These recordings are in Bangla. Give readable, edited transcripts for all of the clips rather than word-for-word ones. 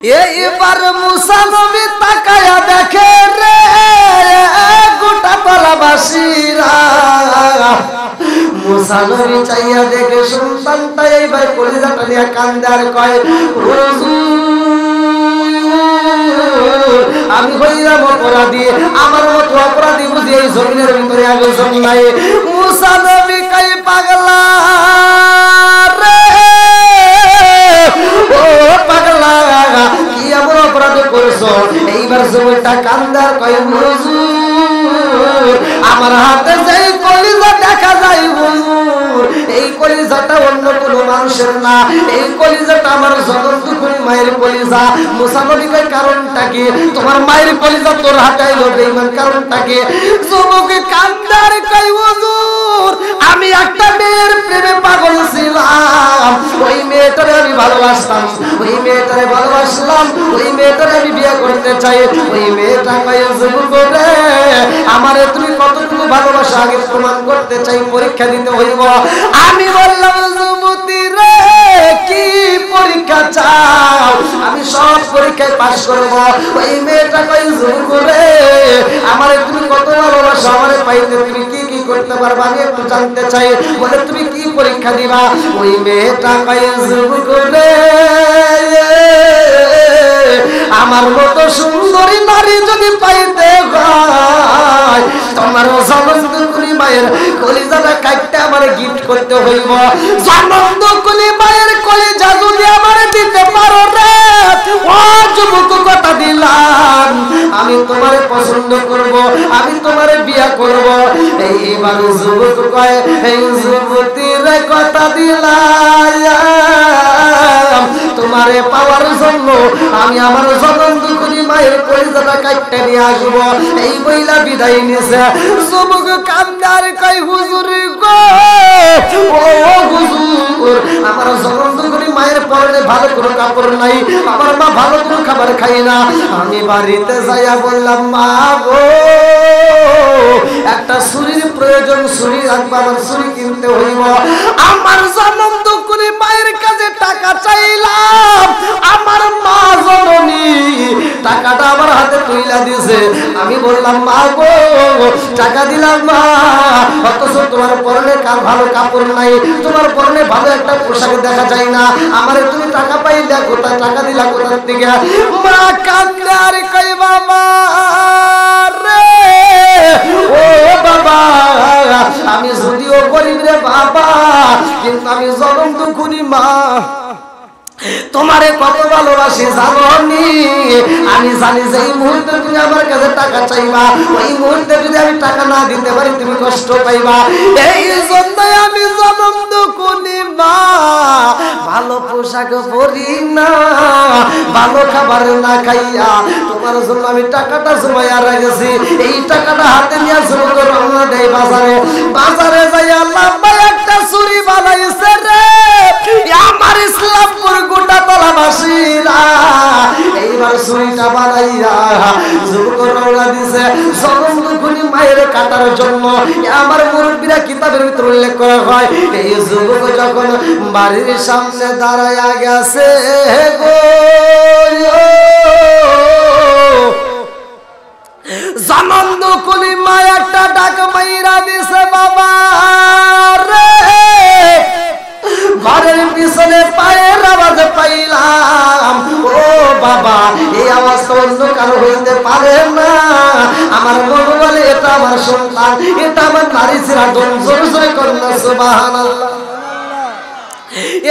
এইবার মুসা নবী তাকায়া দেখে রে গোটা পালাবাসীরা। মুসা নবী চাইয়া দেখে সন্তানটা এইবার কলিজাটা নিয়ে কান্দে আর কয়, আমি হইলাম অপরাধী, আমার মতো অপরাধী বুঝি এই জমিনের ভিতরে আগে নাই। মুসা নবী কই পাগলা রে, ও পাগলা কি এমন অপরাধ করছো? এইবার জমিটা কান্দার কয়, আমার হাতে যেই কলিজা দেখা যায় হুজুর, এই কলিজাটা অন্য কোনো মানুষের না, এই কলিজাটা আমার জগৎ মায়ের কলিজা। মুসা নবী কয় কারণটা কি? তোমার মায়ের কলিজা তোর হাতে আইলো বেঈমান, কারণটা কি? যুবকে কান্দার কয় হুজুর, আমি একটা মেয়ের প্রেমে পাগল ছিলাম, ওই মেয়েটারে আমি ভালোবাসতাম, ওই মেয়েটারে ভালোবাসলাম, ওই মেয়েটারে আমি বিয়ে করতে চাই। ওই মেয়েটা কয় যুবক রে, আমারে তুমি কতটুকু ভালোবাসা আগে প্রমাণ করতে চাই, পরীক্ষা দিতে হইব। আমি বললাম যুবতী রে কি পরীক্ষা চাও? আমি সব পরীক্ষায় পাস করব। ওই মেয়েটা কই যুবক রে, আমারে তুমি কত ভালোবাসা, আমারে পাইতে তুমি কি কি করতে পারবা আমি একটু জানতে চাই, বলে তুমি কি পরীক্ষা দিবা? ওই মেয়েটা কই যুবক রে, আমার মতো সুন্দরী নারী যদি পাইতে হয় তোমার জনন্দকুলি মায়ের কলিজাটা কাটতে আমারে গিফট করতে হইব। জনন্দকুলি মায়ের কলিজা যদি আমারে দিতে পারো রে, ও যুবক কথা দিলাম আমি তোমারে পছন্দ করব, আমি তোমারে বিয়ে করব। এইবার যুবক কয়, এই যুবতীর কথা দিলাম তোমারে পাওয়ার জন্য আমি আমার জনন্দকুলি মায়ের কলিজাটা কাটতে নিয়ে আসবো। এই বইলা বিদায় নিছে। যুবক কান্দার কয় হুজুর গো, ও হুজুর, আমার জনন্দকুলি মায়ের পরনে ভালো কোনো কাপড় নাই, আমার মা ভালো কোনো খাবার খাই না। আমি বাড়িতে যাইয়া বললাম মা গো, একটা ছুরির প্রয়োজন, ছুরি রাখবো, আমার ছুরি কিনতে হইব। আমার জনন্দকুলি মায়ের কাছে টাকা চাইলাম, আমার মা জননী টাকাটা আমার হাতে তুইলা দিছে। আমি বললাম মা গো, টাকা দিলাম মা, অথচ তোমার পরনে ভালো কাপড় নাই, তোমার পরনে ভালো একটা পোশাক দেখা যায় না, আমারে তুমি টাকা পাইলা কোথায়, টাকা দিলা কোথার থেকে? মা কান্দে আর কই বাবা রে, ও বাবা, আমি যদিও গরিব রে বাবা, কিন্তু আমি জনন্দকুলি মা তোমারে কত ভালোবাসি জানি। আমি জানি যে এই মুহূর্তে তুমি আমার কাছে টাকা চাইবা, ওই মুহূর্তে যদি আমি টাকা না দিতে পারি তুমি কষ্ট পাইবা। এই জন্য আমি জনন্দকুলি মা ভালো পোশাক পরি না, ভালো খাবার না খাইয়া তোমার জন্য আমি টাকাটা জমাইয়া রেখেছি। এই টাকাটা হাতে নিয়ে শুরু করে রওনা দেই বাজারে। বাজারে যাই আল্লাহ একটা চুরি বানাইছে রে আমার ইসলামপুর গোটা তলাবাসীরা। এইবার চুরিটা বানাইয়া যুবক রওনা দিছে জনন্দকুলি মায়ের কাটার জন্য। আমার মুরব্বীরা কিতাবের ভিতরে উল্লেখ করা হয়, এই যুবক যখন বাড়ির সামনে দাঁড়াইয়া গেছে গো, জনন্দকুলি মা একটা ডাক মাইরা দিছে বাবা রে। ঘরের পিছনে পায়ের আওয়াজ পাইলাম, ও বাবা এই আওয়াজ তো অন্য কারো হইতে পারে না। আমার মন বলে এটা আমার সন্তান, এটা আমার নারী ছিলা। জোরে জোরে করুন সুবহানাল্লাহ।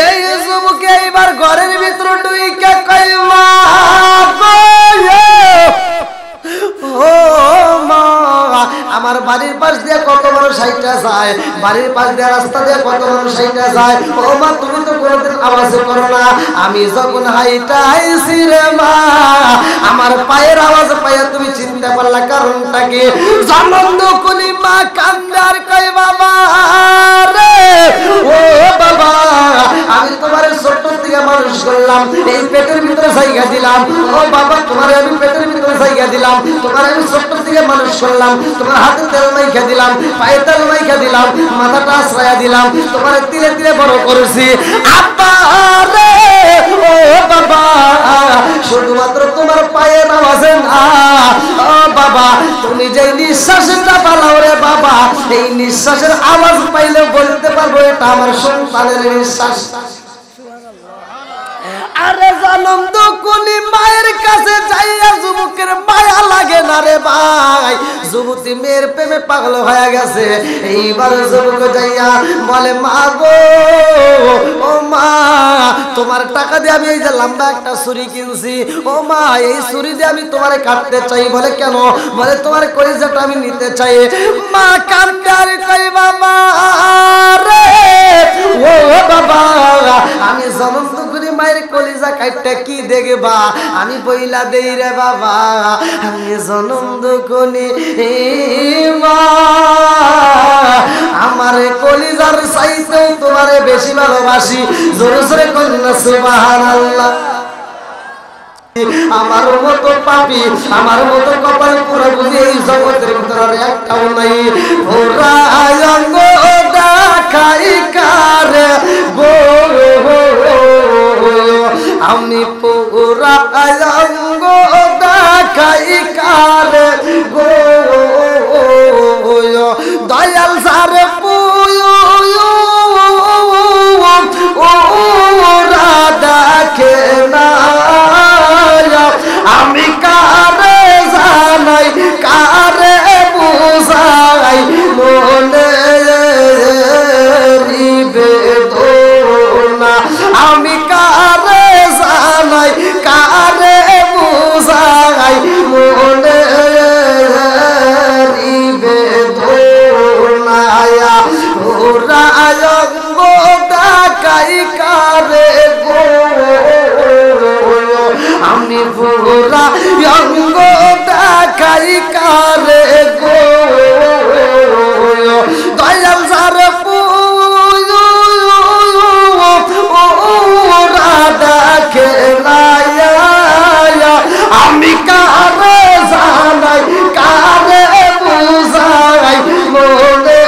এই যুবকে এইবার ঘরের ভিতরে ঢুইকা কই মা ও মা, আমার বাড়ির পাশ দিয়ে কত মানুষ হাইটা যায়, বাড়ির পাশ দিয়ে রাস্তা দিয়ে কত মানুষ হাইটা যায়। ও মা তুমি তো কোনোদিন আওয়াজ করো না, আমি যখন হাইটা আইছি রে মা, আমার পায়ের আওয়াজ পাইয়া তুমি চিনতে পারলা, কারণটা কি? জনন্দকুলি মা কান্দার কই বাবা রে, ও বাবা আমি তোমার ছোট থেকে মানুষ করলাম, এই পেটের ভিতরে জায়গা দিলাম। ও বাবা তোমার আমি পেটের ভিতরে জায়গা দিলাম, তোমার আমি ছোট থেকে মানুষ করলাম, তোমার হাতে তেল মাইখা দিলাম, পায়ে তেল মাইখা দিলাম, মাথাটা আশ্রয়া দিলাম, তোমার তিলে তিলে বড় করেছি। আব্বা রে, ও বাবা শুধু নিঃশ্বাসটা পালাও রে বাবা, এই নিঃশ্বাসের আওয়াজ পাইলে বলতে পারবো এটা আমার সন্তানের নিঃশ্বাস। আরে জনম দুকুনি মায়ের কাছে যাইয়া যুবকের মায়া লাগে না রে ভাই, যুবতী মেয়ের প্রেমে পাগল হয়ে গেছে। এইবার যুবক যাইয়া বলে মা গো, ও মা তোমার টাকা দিয়ে আমি এই যে লম্বা একটা ছুরি কিনছি, ও মা এই ছুরি দিয়ে আমি তোমারে কাটতে চাই। বলে কেন? বলে তোমার কলিজাটা আমি নিতে চাই। মা কান্দে আর কই বাবা রে, ও বাবা আমি জনম দুকুনি মায়ের কলিজা কাটতে কি দেখবা, আমি বইলা দেই রে বাবা, আমি জনম দুকুনি মা আমার কলিজার চাইতেও তোমারে বেশি ভালোবাসি। জোরে জোরে কইন না সুবহানাল্লাহ। আমার মতো পাপী, আমার মতো কপাল পুরো বুঝি এই জগতের ভিতরে একটাও নাই। ওরা অঙ্গ দেখাই কারে গো, আমি পুরা অঙ্গ দেখাই কারে গো, দয়াল সারে ওরা দেখে না, আমি কারে জানাই কারে বুঝাই মনে বেদনা, আমি কারে জানাই কারে বুঝাই মনে বেদনা, ওরা অঙ্গ দেখাই কারে গো, আমি পুরা অঙ্গ দেখাই কারে গো, দয়াল সারে ওরা দেখে না, আমি কারে জানাই কারে বুঝাই মনে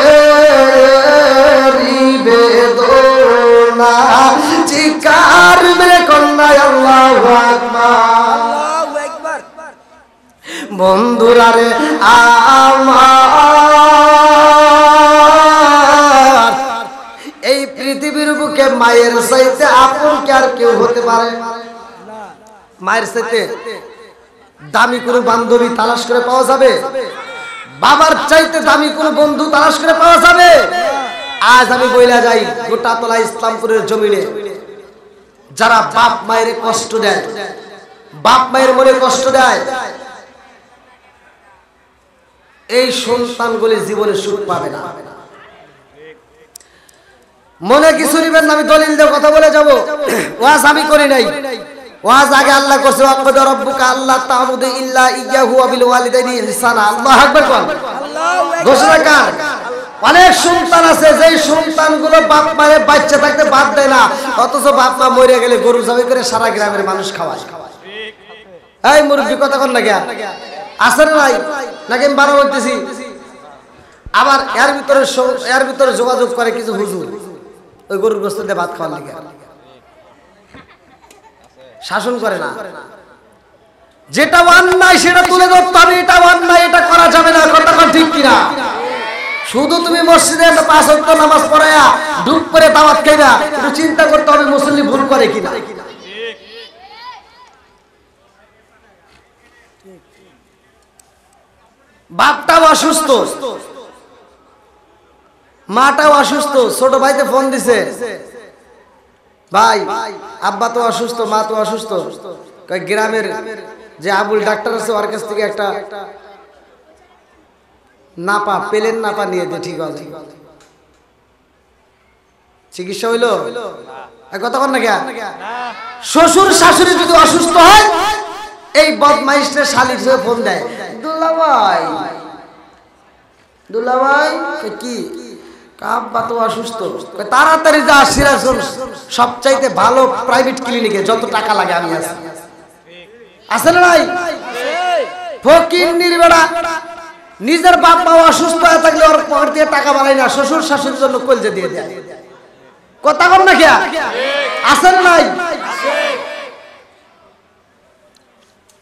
বেদনা, চিকার মেরে কন্যা আল্লাহু আকবার। বন্ধুরা রে আমার এই পৃথিবীর বুকে মায়ের চাইতে আপন কি আর কেউ হতে পারে? মায়ের চাইতে দামি কোনো বান্ধবী তালাশ করে পাওয়া যাবে? বাবার চাইতে দামি কোনো বন্ধু তালাশ করে পাওয়া যাবে? আজ আমি বইলা যাই, গোটা তলা ইসলামপুরের জমিনে যারা বাপ মায়ের কষ্ট দেয়, বাপ মায়ের মনে কষ্ট দেয়, এই সন্তানগুলি জীবনে সুখ পাবে না। মনে কিছু নিবেন না, আমি দলিল দিয়ে কথা বলে যাব। ওয়াজ আমি করি নাই, ওয়াজ আগে আল্লাহ করছে। ওয়াকদ রব্বুকা আল্লাহ তা'বুদু ইল্লা ইয়্যাহু ওয়া বিল ওয়ালিদাইনি ইহসানা। আল্লাহু আকবার কোন ঘোষণা কার? অনেক সন্তান আছে যেই সন্তানগুলো বাপ মায়ের বাচ্চা থাকতে বাদ দেয় না, অথচ বাপ মা মরে গেলে গরু জবাই করে সারা গ্রামের মানুষ খাওয়ায়। এই মুরব্বি কথা কন না গিয়া আছে না নাই নাকি আমি বারো বলতেছি? আবার এর ভিতরে যোগাযোগ করে কিছু হুজুর ওই গরুর গোশত দিয়ে ভাত খাওয়ার লাগে, শাসন করে না। যেটা অন্যায় সেটা তুলে ধরতে হবে, এটা অন্যায়, এটা করা যাবে না। কথা ঠিক কিনা? শুধু তুমি মসজিদে 5 ওয়াক্ত নামাজ পড়ায়া ডুব করে দাওয়াত খাইবা, একটু চিন্তা করতে হবে মুসল্লি ভুল করে কিনা। বাপটাও অসুস্থ, মাটাও অসুস্থ, ছোট ভাইতে ফোন দিছে, ভাই আব্বা তো অসুস্থ, মা তো অসুস্থ, গ্রামের যে আবুল ডাক্তার আছে ওর কাছ থেকে একটা নাপা পেলেন নাপা নিয়ে দে, ঠিক আছে চিকিৎসা হইলো? কথা কর না কেন? শ্বশুর শাশুড়ি যদি অসুস্থ হয় এই বদমাইশটা শালির হয়ে ফোন দেয়, দুলাভাই কি আব্বা তো অসুস্থ, তাড়াতাড়ি যা সিরাজগঞ্জ সবচাইতে ভালো প্রাইভেট ক্লিনিকে, যত টাকা লাগে আমি আছি। আছে না নাই? ফকির নির্বেড়া নিজের বাপ মা অসুস্থ হয়ে থাকলে ওর পকেট দিয়ে টাকা বাড়ায় না, শ্বশুর শাশুড়ির জন্য কলজে দিয়ে দেয়। কথা কর না কে? আছে না নাই?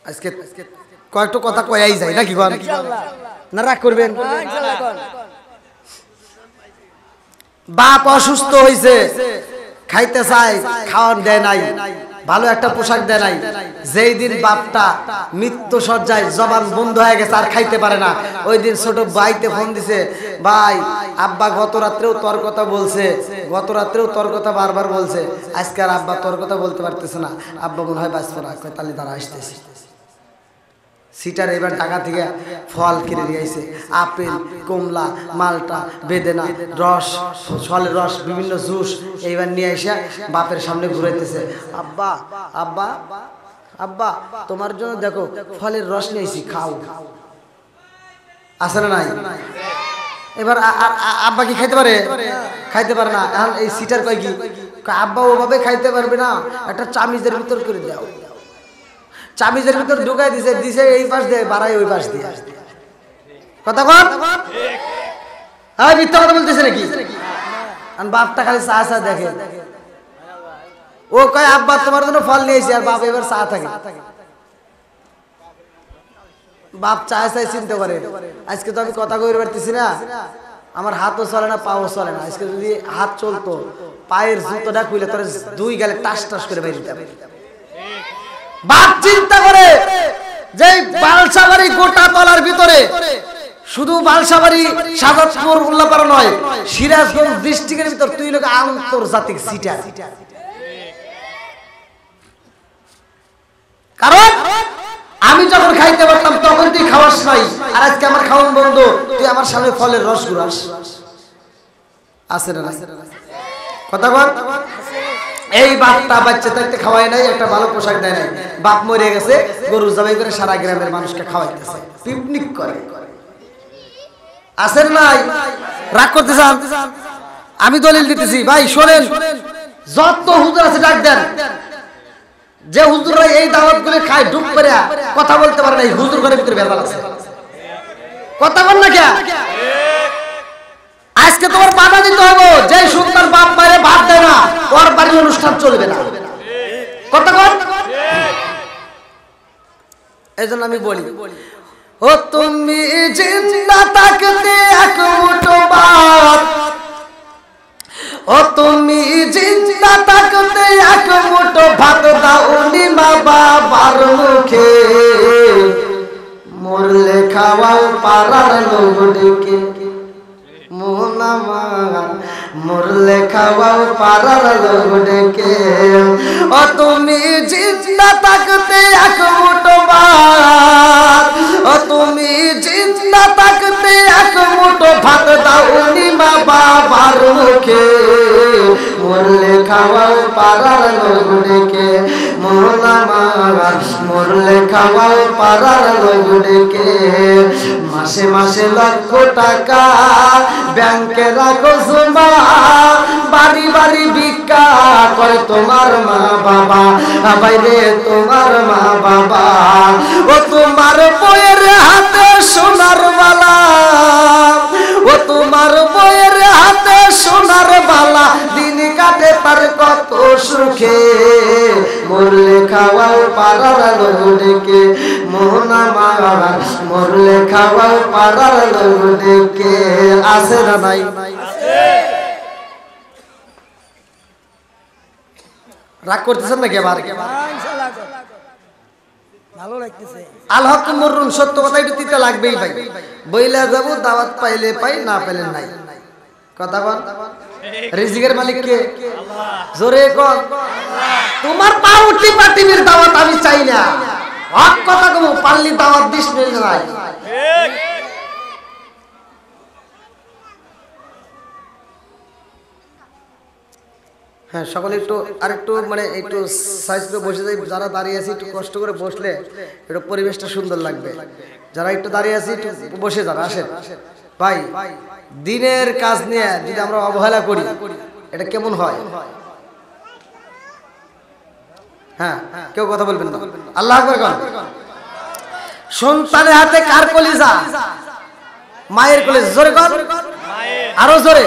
আজকে কয়েকটা কথা কয়াই যায় নাকি বল না রাগ করবেন বাপ অসুস্থ হয়েছে খাইতে চায় খাওয়ার দেয় নাই ভালো একটা পোশাক দেয় নাই যেই দিন বাপটা মৃত্যু সজ্জায় জবান বন্ধ হয়ে গেছে আর খাইতে পারে না ওই দিন ছোট ভাইতে ফোন দিছে ভাই আব্বা গত রাত্রেও তোর কথা বলছে গত রাত্রেও তোর কথা বারবার বলছে আজকে আর আব্বা তোর কথা বলতে পারতেছে না আব্বা মনে হয় বাঁচবো না তাহলে তারা আসতেছে সিটার এবার ঢাকা থেকে ফল কিনে নিয়ে আইছে আপেল কমলা মালটা বেদেনা রস ফলের রস বিভিন্ন জুস এইবার নিয়ে এসে বাপের সামনে ঘুরাইতেছে আব্বা আব্বা আব্বা তোমার জন্য দেখো ফলের রস নিয়ে আইছি খাও আছে না নাই এবার আব্বা কি খাইতে পারে খাইতে পারে না এখন এই সিটার কয় কি আব্বা ওভাবে খাইতে পারবে না একটা চামিজের ভিতর করে দাও চামিজের ভিতর ঢুকাই দিছে দিছে এই পাশ দিয়ে বাড়াই ওই পাশ দিয়ে কথা কন হ্যাঁ মিথ্যা কথা বলতেছে নাকি বাপটা খালি চা চা দেখে ও কয় আব্বা তোমার জন্য ফল নিয়েছি আর বাপ এবার চা থাকে বাপ চা চাই চিন্তা করে আজকে তো আমি কথা কইতে পারতেছি না আমার হাতও চলে না পাও চলে না আজকে যদি হাত চলতো পায়ের জুতোটা খুলে তোর দুই গালে টাস টাস করে বাইরে দিতে বাপ চিন্তা করে যে বালসাবাড়ি গোটা তলার ভিতরে শুধু বালসাবাড়ি সাজাদপুর উল্লাপাড়া নয় সিরাজগঞ্জ ডিস্ট্রিক্টের ভিতর তুই লোক আন্তর্জাতিক সিটার কারণ আমি যখন খাইতে পারতাম তখন তুই খাওয়াস নাই আর আজকে আমার খাওয়ান বন্ধ তুই আমার সামনে ফলের রস ঘুরাস আছে না কথা বল এই বাপটা বাচ্চা থাকতে খাওয়ায় নাই একটা ভালো পোশাক দেয় নাই বাপ মরে গেছে গরু জবাই করে সারা গ্রামের মানুষকে খাওয়াইতেছে পিকনিক করে আসেন নাই রাগ করতে চান আমি দলিল দিতেছি ভাই শোনেন যত হুজুর আছে ডাক দেন যে হুজুররা এই দাওয়াত গুলো খায় ডুব করে কথা বলতে পারে না এই হুজুর ঘরের ভিতরে ভেজাল আছে কথা বল না কে আজকে তোমার বাধা দিতে হবে যে সুন্দর বাপ মায়ের ভাত দেয় না ওর বাড়ির অনুষ্ঠান চলবে না কথা বল এইজন্য আমি বলি ও তুমি জিন্দা থাকতে এক মুঠো ভাত ও তুমি জিন্দা থাকতে এক মুঠো ভাত দাও নি মা বাবার মুখে মরলে খাওয়াও পারার লোক ডেকে মরলে খাওয়াও পারার লোক ডেকে ও তুমি জিন্দা থাকতে এক মুঠো ভাত ও তুমি জিন্দা থাকতে এক মুঠো ভাত দাও নি মা বাবার মুখে মরলে খাওয়াও পারার লোক ডেকে মরলে খাওয়াও পারার লোক ডেকে মাসে মাসে লক্ষ টাকা ব্যাংকে রাখো জমা বাড়ি বাড়ি ভিক্ষা করে তোমার মা বাবা বাইরে তোমার মা বাবা ও তোমার বইয়ের হাতে সোনার বালা ও তোমার বইয়ের হাতে সোনার বালা দিন কাটে তার কত সুখে মরলে খাওয়াও পারার লোক ডেকে মোহনা মারা মরলে খাওয়াও পারার লোক ডেকে আছে না নাই রাগ করতেছেন নাকি আবার ভালো লাগতেছে আল হক মুররুন সত্য কথা একটু দিতে লাগবেই ভাই বইলা যাব দাওয়াত পাইলে পাই না পাইলে নাই কথা বল রিজিকের মালিক কে আল্লাহ জোরে কর তোমার পাউটি পাটির দাওয়াত আমি চাই না হক কথা কম পাল্লি দাওয়াত দিস নাই ঠিক হ্যাঁ সকলে একটু আরেকটু মানে একটু সাইজ করে বসে যাই যারা দাঁড়িয়ে আছে একটু কষ্ট করে বসলে একটু পরিবেশটা সুন্দর লাগবে যারা একটু দাঁড়িয়ে আছে একটু বসে যান আসেন ভাই দিনের কাজ নিয়ে যদি আমরা অবহেলা করি এটা কেমন হয় হ্যাঁ কেউ কথা বলবেন না আল্লাহু আকবার কোন সন্তানের হাতে কার কলিজা মায়ের কলিজা জোরে কোন আরো জোরে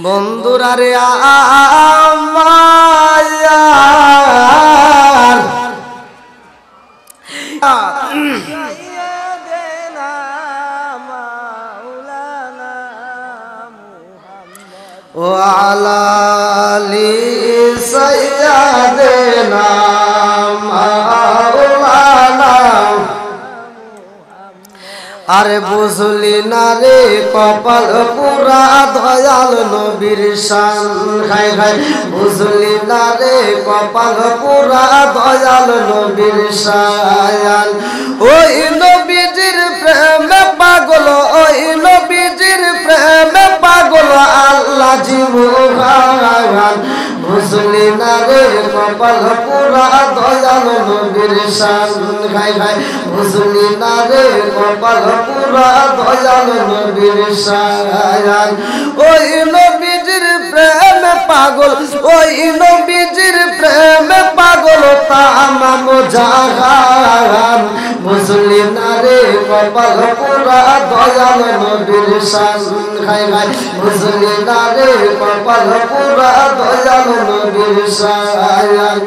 বন্ধুরা রে আমার আলালি সাইয়্যিদিনা মাওলানা আরে বুঝলি না রে কপাল পুরা দয়াল নবীর শান খাই খাই বুঝলি না রে কপাল পুরা দয়াল নবীর শান ওই নবীজির প্রেমে পাগল ওই নবীজির প্রেমে পাগল আল্লাহ জীবন বুঝলি না রে কপাল পুরা দয়াল নবীর শান খাই খাই বুঝলি না রে কপাল পুরা দয়াল নবীর শান ওই নবীজির প্রেমে পাগল ওই নবীজির প্রেমে পাগল তামাম জাহান বুঝলি না রে কপাল পুরা দয়াল নবীর শান খাই খাই বুঝলি না রে কপাল পুরা দয়াল নবীর শান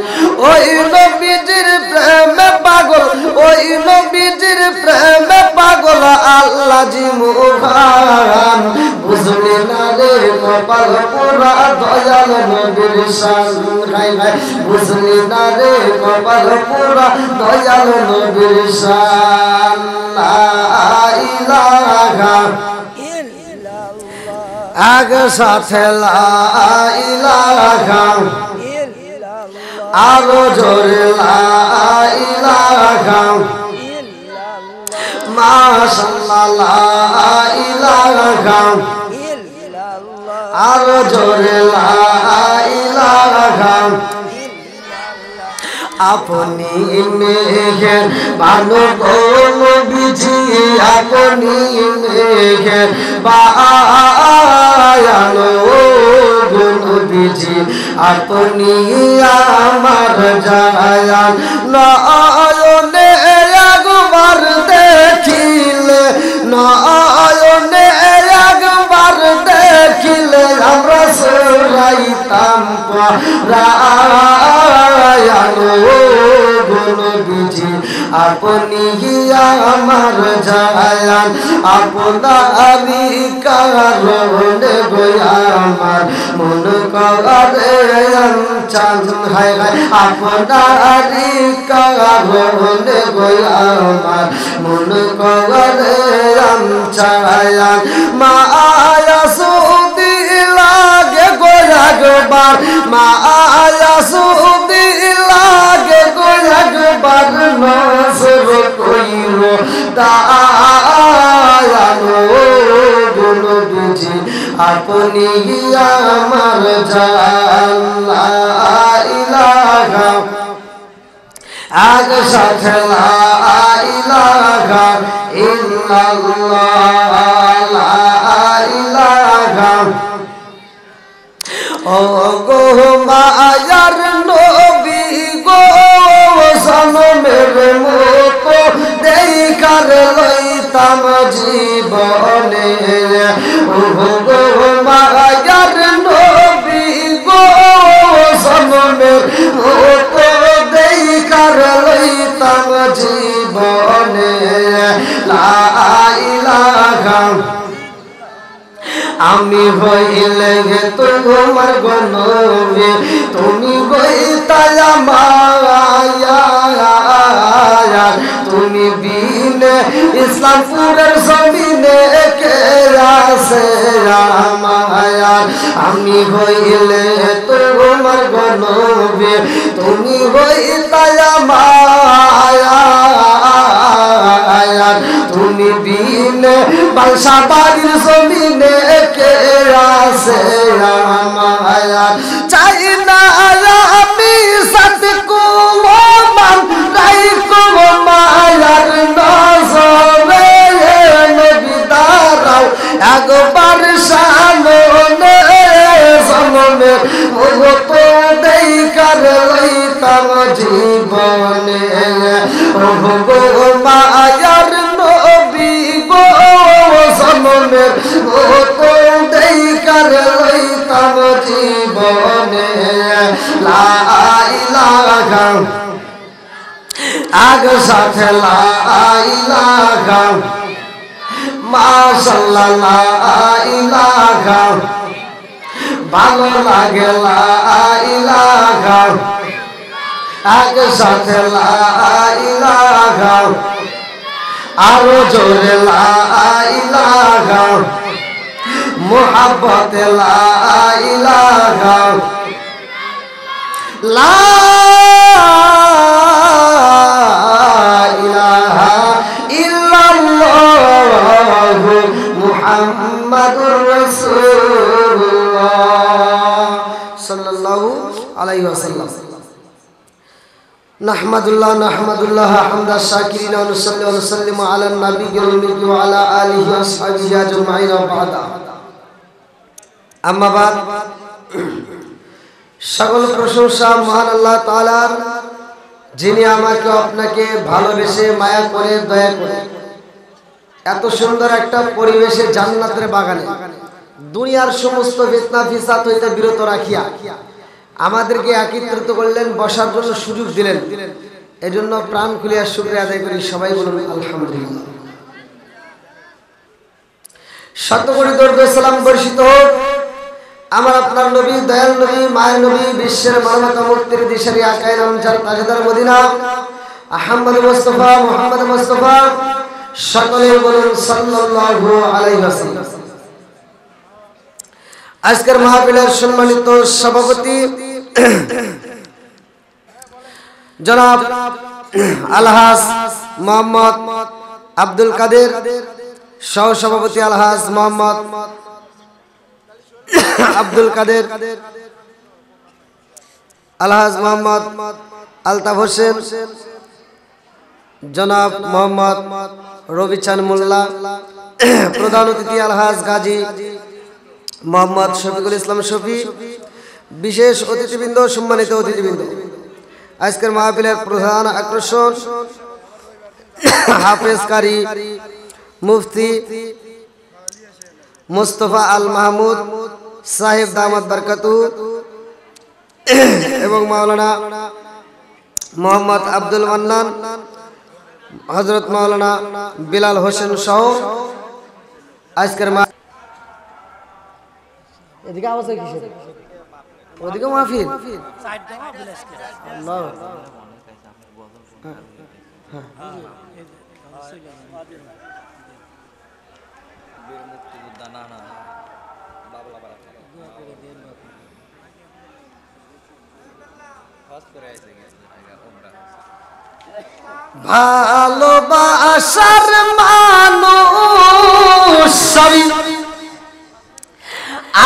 ওই নবীজির প্রেমে পাগল ওই নবীজির প্রেমে পাগল আল্লাহ জীবন বুঝলি না রে কপাল পুরা দয়াল নবীর শান খাই খাই বুঝলি না রে কপাল পুরা দয়াল নবীর শান লা ইলাহা আগ সাথে লা ইলাহা আরো জোরে লা ইলাহা মাশাআল্লাহ লা ইলাহা আরো জোরে লা ইলাহা আপনি মেঘের বানু নবীজি আপনি মেঘের বায়ান নবীজি আপনি আমার জায়ান নয়নে একবার দেখিলে নয়নে একবার দেখিলে আমরা সুরাইতাম পরায়ান নবীজি আপনি আমার জায়ান আপনারই কারণে গো আমার মন করে চাঁদ হায় হায় আপনারই কারণে গো আমার মন করে চায়ান মায়া সুদি লাগে গো একবার মায়া সুদি লাগে গো একবার নজর কইর দয়াল নবীজি আপনি আমার জান লা ইলাহা আগ সাথে লা ইলাহা ইল্লাল্লাহ লা ইলাহা ও গো মায়ার নবী গো সনমের মতো দেখার লইতাম জীবনে ও গো মায়ার নবী গো সনমের মতো দেখার লইতাম জীবনে লা ইলাহা আমি হইলে তোমার গনবে তুমি গইতায় মায়া তুমি বিনে ইসলামপুরের জমিনে কে আছে মায়া আমি হইলে তোমার গনবে তুমি গইতায় মায়া তুমি বিনে বালসা বাড়ির জমিনে কে আছে মায়া চাই না আমি সাথে কুমান রাই কুম মায়ার নজরে নবী দাঁড়াও একবার সামনে সামনে মতো দেখার লইতাম জীবনে গো মায়ার নবী গো সামনে মতো দেখার লইতাম জীবনে লা ইলাহা আগ সাথে লা ইলাহা মাশাআল্লাহ লা ইলাহা ভালো লাগে লা ইলাহা একসাথে লা ইলাহা আরো জোরে লা ইলাহা মুহাব্বতে লা ইলাহা লা ইলাহা ইল্লাল্লাহ মুহাম্মাদুর রাসূলুল্লাহ সাল্লাল্লাহু আলাইহি ওয়াসাল্লাম। নাহমাদুল্লাহ হামদা শাকিরিন ওয়া নুসাল্লি ওয়া নুসাল্লিমু আলা নাবিয়্যিল উম্মি ওয়া আলা আলিহি ওয়া আসহাবিহি আজমাইন ওয়া বা'দা। আম্মা বাদ, সকল প্রশংসা মহান আল্লাহ তাআলার, যিনি আমাকে আপনাকে ভালোবেসে মায়া করে দয়া করে এত সুন্দর একটা পরিবেশে জান্নাতের বাগানে দুনিয়ার সমস্ত ফিতনা ফিসাদ হইতে বিরত রাখিয়া আমাদেরকে একত্রিত করলেন, বসার জন্য সুযোগ দিলেন। এজন্য প্রাণ খুলিয়া শুকরিয়া আদায় করি। সবাই বলুন আলহামদুলিল্লাহ। শত কোটি দরুদ ও সালাম বর্ষিত হোক আমার আপনার নবী, দয়াল নবী, মায়ের নবী, বিশ্বের মানবতা মুক্তির দিশারি আকায়ে নামজার তাজদার মদিনা আহমদ মুস্তাফা মুহাম্মদ মুস্তাফা, সকলে বলুন সাল্লাল্লাহু আলাইহি ওয়াসাল্লাম। আজকের মাহফিলের সম্মানিত সভাপতি জনাব আলহাজ মোহাম্মদ আব্দুল কাদের, সহ সভাপতি আলহাজ মোহাম্মদ আব্দুল কাদের, আলহাজ মোহাম্মদ আলতাফ হোসেন, জনাব মোহাম্মদ রবিচান মোল্লা, প্রধান অতিথি আলহাজ গাজী মোহাম্মদ শফিকুল ইসলাম শফি, বিশেষ অতিথিবৃন্দ, সম্মানিত অতিথিবৃন্দ, আজকের মাহফিলের প্রধান আকর্ষণ হাফেজ কারি মুফতি মুস্তফা আল মাহমুদ সাহেব দামাত বরকাতুহু এবং মাওলানা মোহাম্মদ আব্দুল মান্নান, হযরত মাওলানা বিলাল হোসেন সহ আজকের এদিকে আওয়াজ হয় কিসের? ওদিকে মাহফিল আল্লাহ। ভালোবাসার মানুষ সবই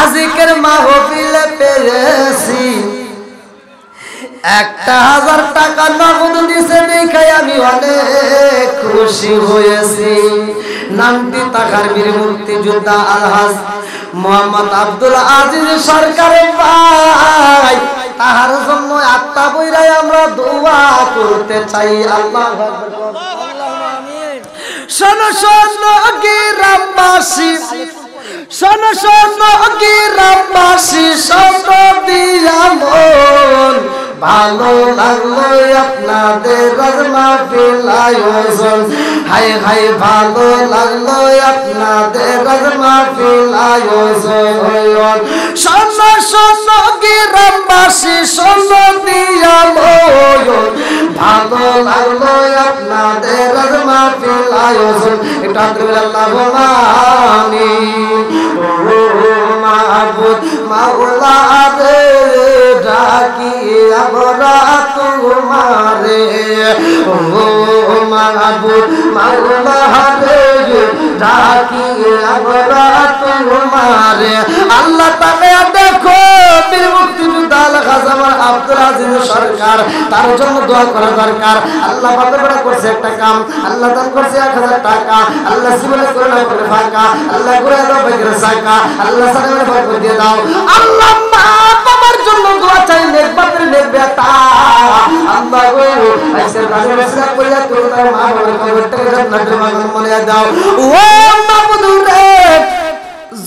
আজকের মাহফিলে পেয়েছি, 1000 টাকা নগদ দিছে দেখে আমি অনেক খুশি হয়েছি। নামটি তাকার বীর মুক্তিযোদ্ধা আলহাজ মোহাম্মদ আব্দুল আজিজ সরকারের ভাই, তাহার জন্য আত্মা বইরাই আমরা দোয়া করতে চাই। আল্লাহু আকবার, আল্লাহুম্মা আমিন। শোনো শোনো গ্রামবাসী, শোনো শোনো গ্রামবাসী, শোনো দিয়া মন, ভালো লাগলো আপনাদের মাহফিল আয়োজন, হাই হাই ভালো লাগলো আপনাদের মাহফিল আয়োজন। শোনো শোনো গ্রামবাসী, শোনো দিয়া মন, ভালো লাগলো আপনাদের মাহফিল আয়োজন। এটা আল্লাহুম্মা আমিন। ও মাহবুব মাওলা রে, ডাকি আমরা তোমারে, ও মাহবুব মাওলা রে, ডাকি আমরা তোমারে। আল্লাহ তাআলা দেখো বীর মুক্তিযোদ্ধা আলহাজ আমার আব্দুল আজিজ সরকার, তার জন্য দোয়া করা দরকার। আল্লাহ কত বড় করছে একটা কাম, আল্লাহ দান করছে 1000 টাকা, আল্লাহ জীবনে করোনা করে ফাঁকা, আল্লাহ করে দাও বাইরে সাকা, আল্লাহ সালামের বরকত দিয়ে দাও। আল্লাহ মা বাবার জন্য দোয়া চাই, নেক বাপের নেক বেটা, আল্লাহ গো আইসের রাজা রাসূল কইয়া তো তার মা বাবার কবরটাকে জান্নাতের বাগান বানিয়ে দাও। ও মাবুদ রে,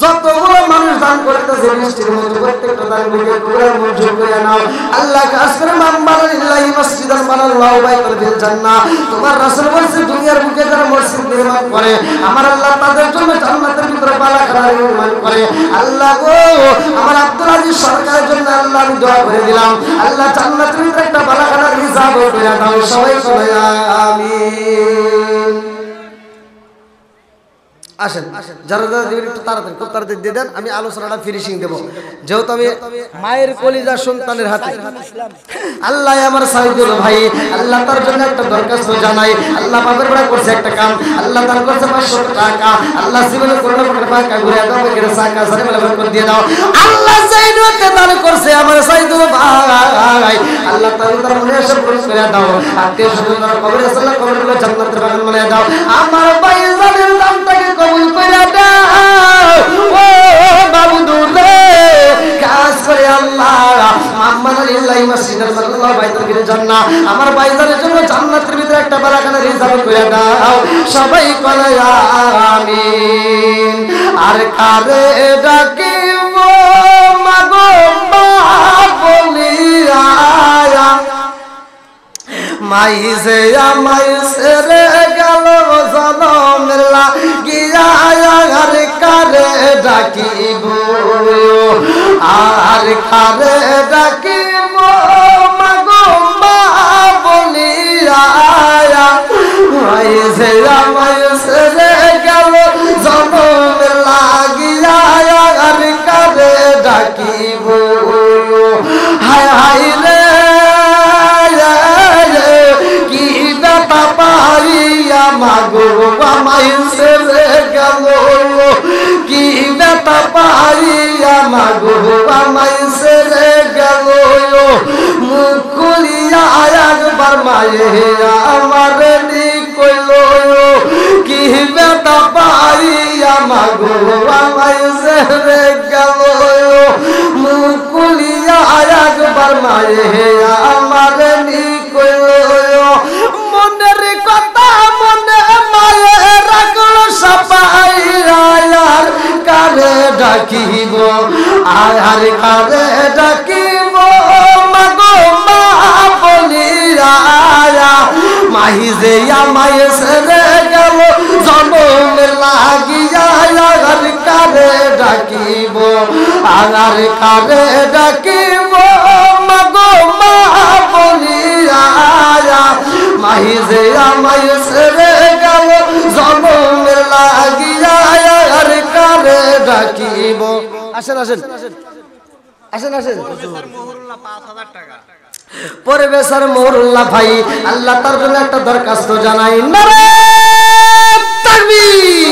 যতগুলো মানুষ দান করতেছে বৃষ্টির মতো প্রত্যেকটা দান বুকে করে মঞ্জুর করে নাও আল্লাহ। খাস করে মাম্বারা লিল্লাহি মসজিদান বানাল্লাহু বাইতুল ফিল জান্নাহ, তোমার রাসূল বলেছে দুনিয়ার বুকে যারা মসজিদ নির্মাণ করে আমার আল্লাহ তাদের জন্য জান্নাতের ভিতরে বালাখানা নির্মাণ করে। আল্লাহ গো আমার আব্দুল আজিজ সরকারের জন্য আল্লাহ আমি দোয়া করে দিলাম, আল্লাহ জান্নাতের ভিতরে একটা বালাখানা রিজার্ভ করে দাও, সবাই বলে আমিন। আসেন যারা যারা একটু তাড়াতাড়ি খুব তাড়াতাড়ি দিয়ে দেন, আমি আলোচনাটা ফিনিশিং দেবো, যেহেতু আমি মায়ের কলিজা সন্তানের হাতে। আল্লাহ আমার সাইদুল ভাই আল্লাহ তার জন্য একটা দরখাস্ত জানাই, আল্লাহ বাবার বড় করছে একটা কাম, আল্লাহ দান করছে 500 টাকা, আল্লাহ জীবনে করোনা করে টাকা ঘুরে দাও গেরে সাকা সারে বলে করে দিয়ে দাও। আল্লাহ সাইদুলকে দান করছে আমার সাইদুল ভাই, আল্লাহ তার মনে এসে পূরণ করে দাও, আত্মীয় স্বজনরা কবরে আল্লাহ কবরগুলো জান্নাতের বাগান বানিয়ে দাও, আমার ভাই জানের নামটাকে কবুল করে দাও। ও বাবুদুরে কাজ করে আল্লাহ মাম্মানা লিল্লাহি মসজিদান বানাল্লাহু বাইতুল ফিল জান্নাহ, আমার ভাইজানের জন্য জান্নাতের ভিতরে একটা বালাখানা রিজার্ভ করে দাও, সবাই বলে আমিন। আর কারে ডাকিব মাগো বলিয়া মাইসে মাইসে রে গেল জনমের লাগিয়া, আর কারে ডাকিব আর কারে ডাকিব মাগো বলিয়া মাইসে মাইসে রে গেল জনমের লাগিয়া, আর কারে ডাকিব হায় হায় রে মাগো মাইসে রে গেল কি বেটা পাইয়া মাগো মাইসে রে গেল, মুখ খুলিয়া একবার মায়ে আমার নি কইল কি বেটা পাইয়া মাগো মাইসে রে গেল, মুখ খুলিয়া একবার মায়ে আমার নি কইল। মনের কথা মনে মায়ে রাখলো সবাই, আর কারে ডাকিব আর কারে ডাকিব মাগো মা বলিয়া মাহিজে মাইসে রে গেল জনমের লাগিয়া, আর কারে ডাকিব আর কারে ডাকিব মাগো মা বলিয়া মাহিজে মাইসে রে গেল জনমের লাগিয়া, আর কারে ডাকিব। আসেন আসেন আসেন আসেন পরিবেশের মহুল্লা ভাই আল্লাহ তার জন্য একটা দরখাস্ত জানাই, নারে তাকবীর।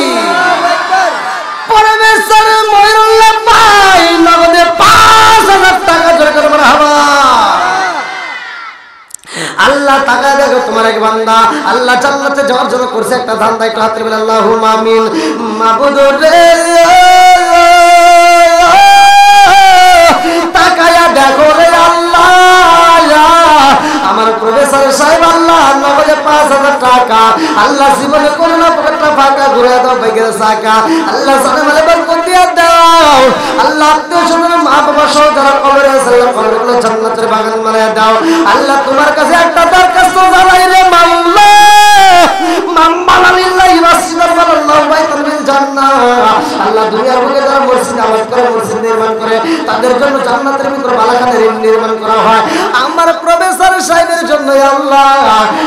পরিবেশের মহুল্লা ভাই নগদে 5000 টাকা জোরে করে মারহাবা। আল্লাহ টাকা দেখো তোমার এক বান্দা আল্লাহ জান্নাতে যাওয়ার জন্য করছে একটা ধান্দা, একটু হাতে বলে আল্লাহুম্মা আমিন। মাবুদুর রে তাকায়া দেখো রে আল্লাহ আমার প্রফেসর সাহেব আল্লাহ নগদে 5000 টাকা আল্লাহ জীবনে কোনো না কোনো একটা ফাঁকা ঘুরে দাও বাইকের সাকা, আল্লাহ সামনে মানে বরকত দিয়ে দাও, আল্লাহ আত্মীয় স্বজন মা বাবা সহ যারা কবরে আছে আল্লাহ কবরগুলো জান্নাতের বাগান বানায় দাও। আল্লাহ তোমার কাছে একটা দরখাস্ত জানাই রে মাওলা, মাম্মানা লিল্লাহি মসজিদান বানাল্লাহু বাইতুল ফিল জান্নাহ, আল্লাহ দুনিয়ার বুকে যারা মসজিদ আবাদ করে মসজিদ নির্মাণ করে তাদের জন্য জান্নাতের ভিতরে বালাখানা নির্মাণ করা হয়, আমার প্রফেসর সাহেবের জন্য আল্লাহ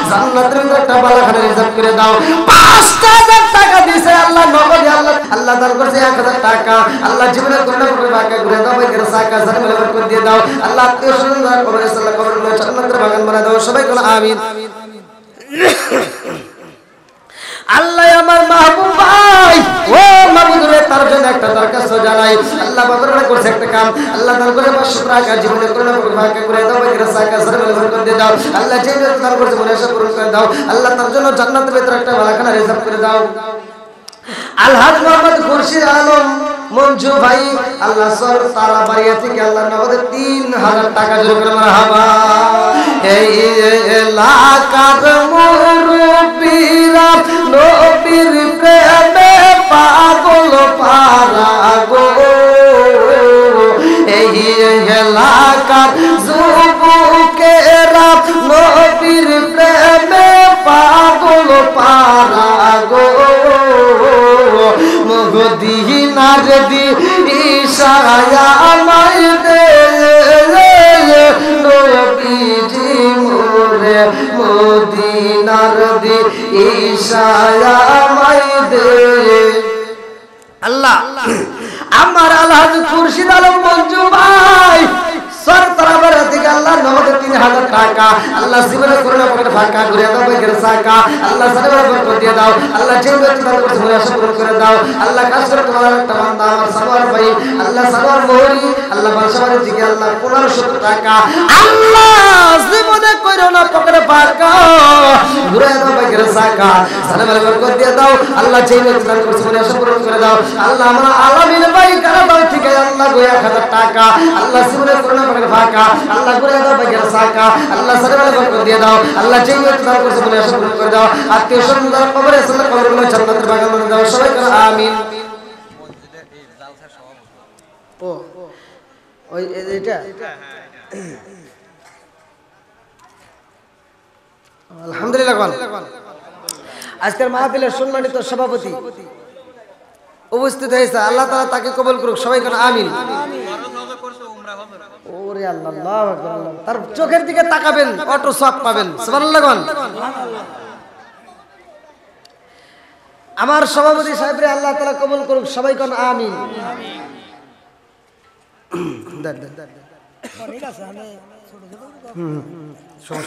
জান্নাতের ভিতরে একটা বালাখানা রিজার্ভ করে দাও। 5000 টাকা দিয়েছে আল্লাহ নগদে, আল্লাহ আল্লাহ দান করছে 1000 টাকা, আল্লাহ জীবনের কোনটা করে বাঁকা ঘুরে দাও বাইকের সাকা সারে মেলে করে দিয়ে দাও, আল্লাহ আত্মীয় স্বজন যারা কবরে আছে আল্লাহ কবরগুলো জান্নাতের বাগান বানায় দাও, সবাই বলো আমিন। আল্লাহ আমার মাহবুব ভাই ও মাহবুবে তার জন্য একটা দরখাস্ত জানাই, আল্লাহ বাবার করছে একটা কাম, আল্লাহ দান করে 500 টাকা জীবনে কোনো না কোনো ভাগ্য করে দাও বাইকের সাকা সারে মেলে করে দিয়ে দাও, আল্লাহ যে দান করছে মনে আশা পূরণ করে দাও, আল্লাহ তার জন্য জান্নাতের ভিতরে একটা বালাখানা রিজার্ভ করে দাও। আলহাজ মোহাম্মদ খুরশিদ আলম মঞ্জু ভাই আল্লাহ সর তারা বাড়িয়া থেকে আল্লাহ নগদে 3000 টাকা জোরে করে মারহাবা। এই এলাকার মুরব্বিরা নবীর প্রেমে পাগল পারা গো, মদিনার দি ইশারায় আমায় দে নবীজি মোরে মদিনার দি ইশারায় আমায় দে আল্লাহ আমার আলহাজ খুরশিদ আলম মঞ্জু ভাই সরতরাবার থেকে আল্লাহ নগদে 3000 টাকা আল্লাহ জীবনে করোনা পকেট ফাঁকা করে দাও বেগের সাকা আল্লাহ সারাবার বরকত দিয়ে দাও আল্লাহ যে ব্যক্তি তার কাছে মনে আশা পূরণ করে দাও আল্লাহ কাজ করে তোমার একটা বান্দা আমার সানোয়ার ভাই আল্লাহ সানোয়ার মোহরি আল্লাহ বাসাবাড়ির থেকে আল্লাহ 1500 টাকা আল্লাহ জীবনে করোনা পকেট ফাঁকা ঘুরে দাও বেগের সাকা সারাবার বরকত দিয়ে দাও আল্লাহ যে ব্যক্তি তার কাছে মনে আশা পূরণ করে দাও আল্লাহ আমার আলামিন ভাই কারাবাগ থেকে আল্লাহ 1000 টাকা আল্লাহ জীবনে করোনা ফাঁকা আল্লাহ করে দাও বেগের সাকা আল্লাহ সারাবার বরকত দিয়ে দাও আল্লাহ যে ব্যক্তি তার কাছে মনে আশা পূরণ করে দাও আত্মীয় স্বজন যারা কবরে আছে আল্লাহ কবরগুলো জান্নাতের বাগান বানিয়ে দাও সবাই করে আমিন ও ওই এটা আলহামদুলিল্লাহ আজকের মাহফিলের সম্মানিত সভাপতি উপস্থিত হয়েছে আল্লাহ তাআলা তাকে কবুল করুক সবাই করে আমিন ওরে আল্লাহ আল্লাহু আকবার তার চোখের দিকে তাকাবেন অটো সব পাবেন সুবহানাল্লাহ আমার সভাপতি সাহেবরে আল্লাহ তাআলা কবুল করুক সবাই কোন আমিন ঠিক আছে আমি ছোট ছোট